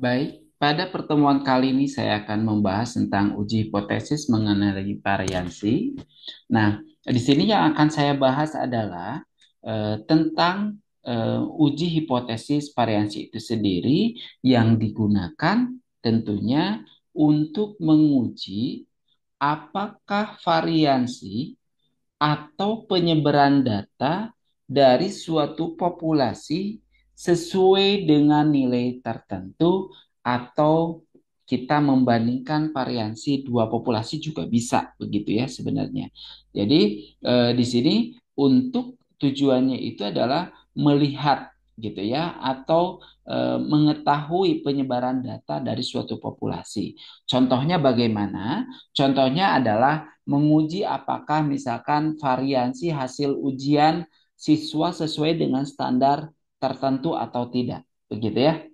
Baik, pada pertemuan kali ini saya akan membahas tentang uji hipotesis mengenai variansi. Nah, di sini yang akan saya bahas adalah tentang uji hipotesis variansi itu sendiri yang digunakan tentunya untuk menguji apakah variansi atau penyebaran data dari suatu populasi sesuai dengan nilai tertentu atau kita membandingkan variansi dua populasi juga bisa begitu ya sebenarnya. Jadi di sini untuk tujuannya itu adalah melihat gitu ya atau mengetahui penyebaran data dari suatu populasi. Contohnya bagaimana? Contohnya adalah menguji apakah misalkan variansi hasil ujian siswa sesuai dengan standar tertentu atau tidak. Begitu ya,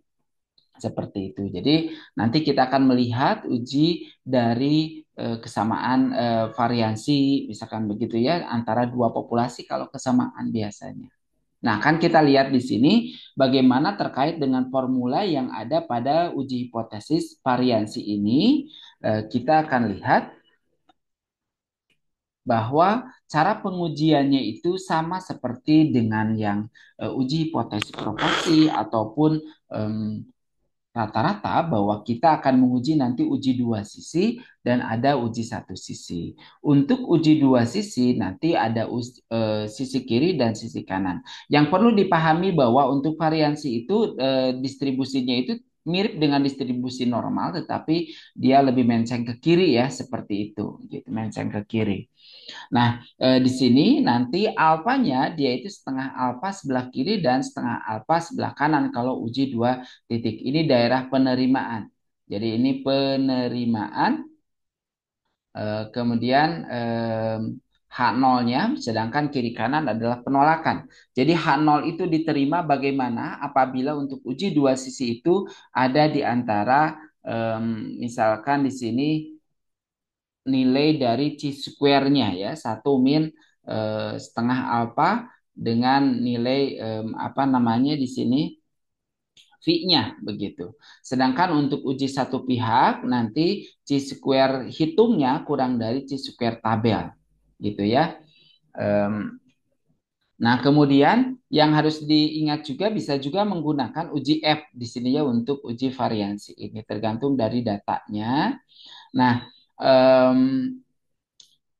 seperti itu. Jadi nanti kita akan melihat uji dari kesamaan variansi, misalkan begitu ya, antara dua populasi kalau kesamaan biasanya. Nah, kan kita lihat di sini bagaimana terkait dengan formula yang ada pada uji hipotesis variansi ini. Kita akan lihat bahwa cara pengujiannya itu sama seperti dengan yang uji hipotesis proporsi ataupun em, rata-rata bahwa kita akan menguji nanti uji dua sisi dan ada uji satu sisi. Untuk uji dua sisi nanti ada sisi kiri dan sisi kanan. Yang perlu dipahami bahwa untuk variansi itu distribusinya itu mirip dengan distribusi normal, tetapi dia lebih melenceng ke kiri ya, seperti itu, gitu, melenceng ke kiri. Nah, di sini nanti alfanya dia itu setengah alfa sebelah kiri dan setengah alfa sebelah kanan kalau uji dua titik. Ini daerah penerimaan. Jadi ini penerimaan, kemudian H0-nya, sedangkan kiri kanan adalah penolakan. Jadi H0 itu diterima bagaimana apabila untuk uji dua sisi itu ada di antara misalkan di sini nilai dari chi-square-nya ya, satu min setengah alfa dengan nilai apa namanya di sini V-nya begitu. Sedangkan untuk uji satu pihak nanti chi-square hitungnya kurang dari chi-square tabel gitu ya. Em, Nah, kemudian yang harus diingat juga bisa juga menggunakan uji F di sini ya untuk uji variansi ini tergantung dari datanya. Nah, em,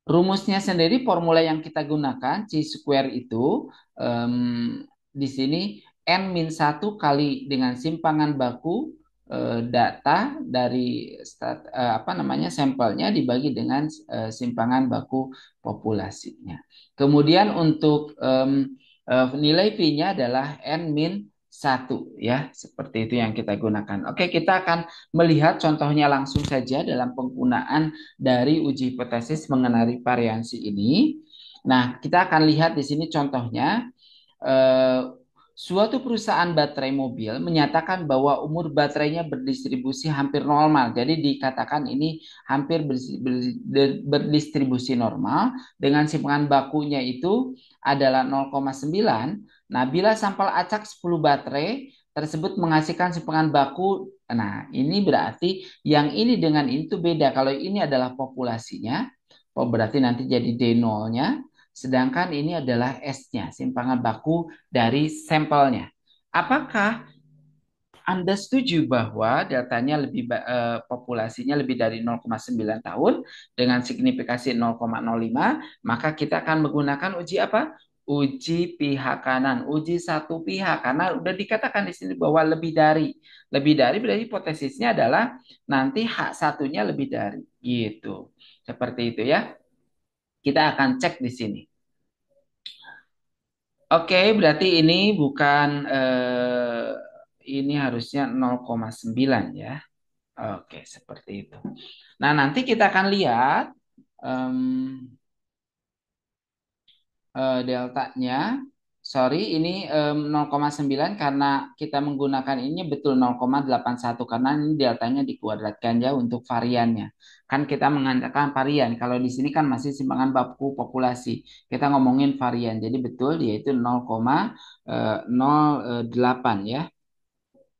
rumusnya sendiri formula yang kita gunakan chi square itu di sini n-1 kali dengan simpangan baku data dari apa namanya sampelnya dibagi dengan simpangan baku populasinya. Kemudian untuk nilai V-nya adalah n-1 ya, seperti itu yang kita gunakan. Oke, kita akan melihat contohnya langsung saja dalam penggunaan dari uji hipotesis mengenai variansi ini. Nah, kita akan lihat di sini contohnya. Eh, Suatu perusahaan baterai mobil menyatakan bahwa umur baterainya berdistribusi hampir normal. Jadi dikatakan ini hampir berdistribusi normal dengan simpangan bakunya itu adalah 0,9. Nah, bila sampel acak 10 baterai tersebut menghasilkan simpangan baku, nah ini berarti yang ini dengan ini tuh beda. Kalau ini adalah populasinya, oh berarti nanti jadi D0-nya. Sedangkan ini adalah S-nya, simpangan baku dari sampelnya. Apakah Anda setuju bahwa datanya populasinya lebih dari 0,9 tahun dengan signifikasi 0,05, maka kita akan menggunakan uji apa? Uji pihak kanan, uji satu pihak karena udah dikatakan di sini bahwa lebih dari berarti hipotesisnya adalah nanti hak satunya lebih dari gitu. Seperti itu ya. Kita akan cek di sini. Oke, berarti ini bukan ini harusnya 0,9 ya. Oke, seperti itu. Nah, nanti kita akan lihat em, deltanya. Sorry, ini 0,9 karena kita menggunakan ini betul 0,81 karena ini deltanya dikuadratkan ya untuk variannya. Kan kita mengandalkan varian. Kalau di sini kan masih simpangan baku populasi. Kita ngomongin varian. Jadi betul dia itu 0,08 ya.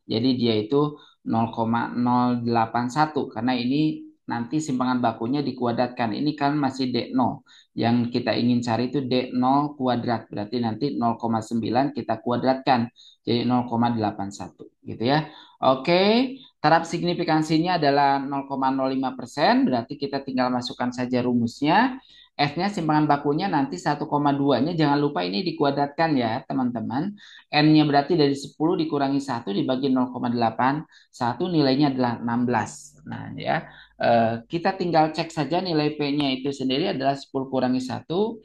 Jadi dia itu 0,081 karena ini nanti simpangan bakunya dikuadratkan. Ini kan masih D0. Yang kita ingin cari itu D0 kuadrat. Berarti nanti 0,9 kita kuadratkan jadi 0,81 gitu ya. Oke, taraf signifikansinya adalah 0,05%. Berarti kita tinggal masukkan saja rumusnya. F-nya simpangan bakunya nanti 1,2-nya jangan lupa ini dikuadratkan ya teman-teman. N-nya berarti dari 10 dikurangi 1 dibagi 0,81 nilainya adalah 16. Nah ya kita tinggal cek saja nilai P-nya itu sendiri adalah 10 kurangi 1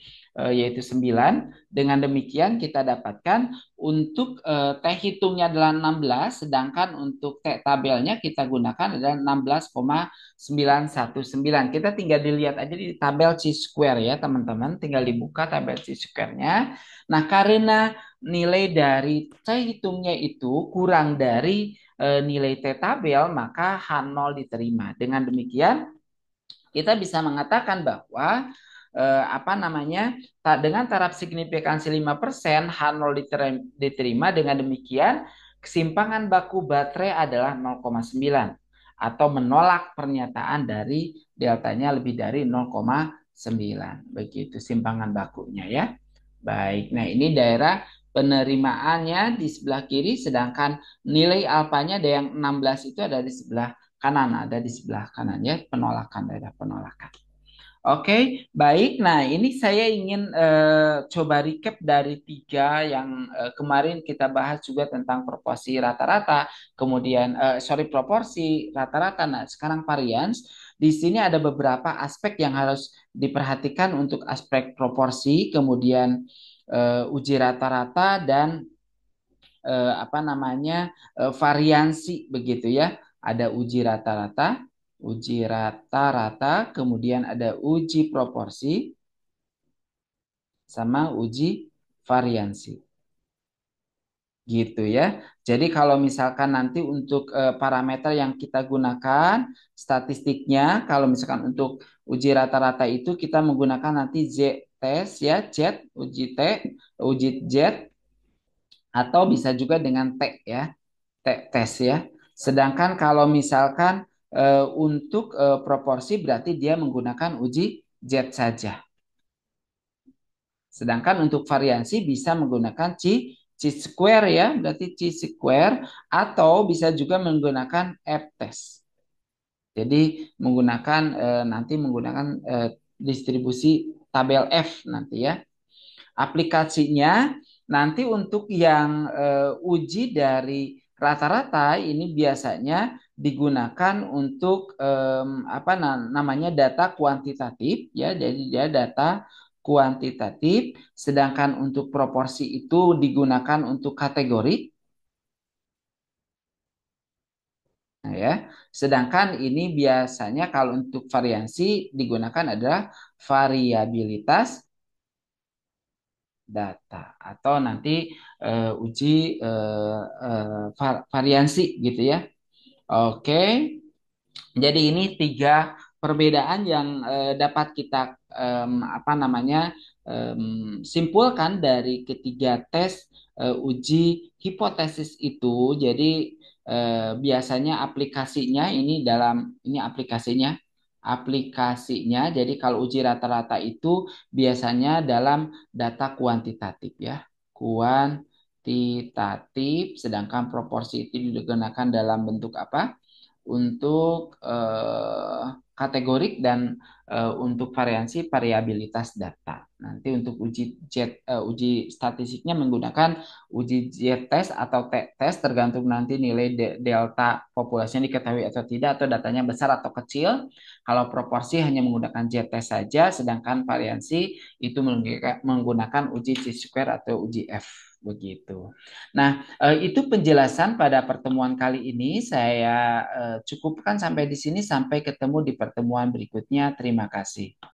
yaitu 9. Dengan demikian kita dapatkan untuk T hitungnya adalah 16 sedangkan untuk T tabelnya kita gunakan adalah 16,919. Kita tinggal dilihat aja di tabel chi-square ya teman-teman, tinggal dibuka tabel chi-square-nya. Nah, karena nilai dari T hitungnya itu kurang dari nilai T tabel, maka H0 diterima. Dengan demikian, kita bisa mengatakan bahwa apa namanya dengan taraf signifikansi 5% H0 diterima. Dengan demikian kesimpangan baku baterai adalah 0,9 atau menolak pernyataan dari deltanya lebih dari 0,9 begitu simpangan bakunya ya. Baik, nah ini daerah penerimaannya di sebelah kiri sedangkan nilai alfanya ada yang 16 itu ada di sebelah kanan, ada di sebelah kanan ya, penolakan, daerah penolakan. Oke, baik. Nah, ini saya ingin coba recap dari tiga yang kemarin kita bahas juga tentang proporsi rata-rata, kemudian proporsi rata-rata. Nah, sekarang varians. Di sini ada beberapa aspek yang harus diperhatikan untuk aspek proporsi, kemudian uji rata-rata dan apa namanya variansi begitu ya. Ada uji rata-rata, kemudian ada uji proporsi sama uji variansi. Gitu ya. Jadi kalau misalkan nanti untuk parameter yang kita gunakan statistiknya kalau misalkan untuk uji rata-rata itu kita menggunakan nanti Z test ya, uji Z atau bisa juga dengan T ya. Tes ya. Sedangkan kalau misalkan untuk proporsi berarti dia menggunakan uji Z saja. Sedangkan untuk variansi bisa menggunakan chi-square ya, berarti chi-square atau bisa juga menggunakan F-test. Jadi menggunakan nanti menggunakan distribusi tabel F nanti ya. Aplikasinya nanti untuk yang uji dari rata-rata ini biasanya digunakan untuk apa namanya data kuantitatif ya, jadi dia data kuantitatif, sedangkan untuk proporsi itu digunakan untuk kategori. Nah, ya. Sedangkan ini biasanya kalau untuk variansi digunakan adalah variabilitas data atau nanti uji variansi gitu ya. Oke, jadi ini tiga perbedaan yang dapat kita apa namanya simpulkan dari ketiga tes uji hipotesis itu. Jadi biasanya aplikasinya ini dalam ini aplikasinya. Jadi kalau uji rata-rata itu biasanya dalam data kuantitatif ya, kuantitatif. Sedangkan proporsi itu digunakan dalam bentuk apa? Untuk kategorik dan untuk variabilitas data. Nanti untuk uji statistiknya menggunakan uji Z-test atau T-test tergantung nanti nilai delta populasinya diketahui atau tidak atau datanya besar atau kecil. Kalau proporsi hanya menggunakan Z-test saja, sedangkan variansi itu menggunakan uji chi-square atau uji F begitu. Nah, itu penjelasan pada pertemuan kali ini. Saya cukupkan sampai di sini. Sampai ketemu di pertemuan berikutnya. Terima kasih.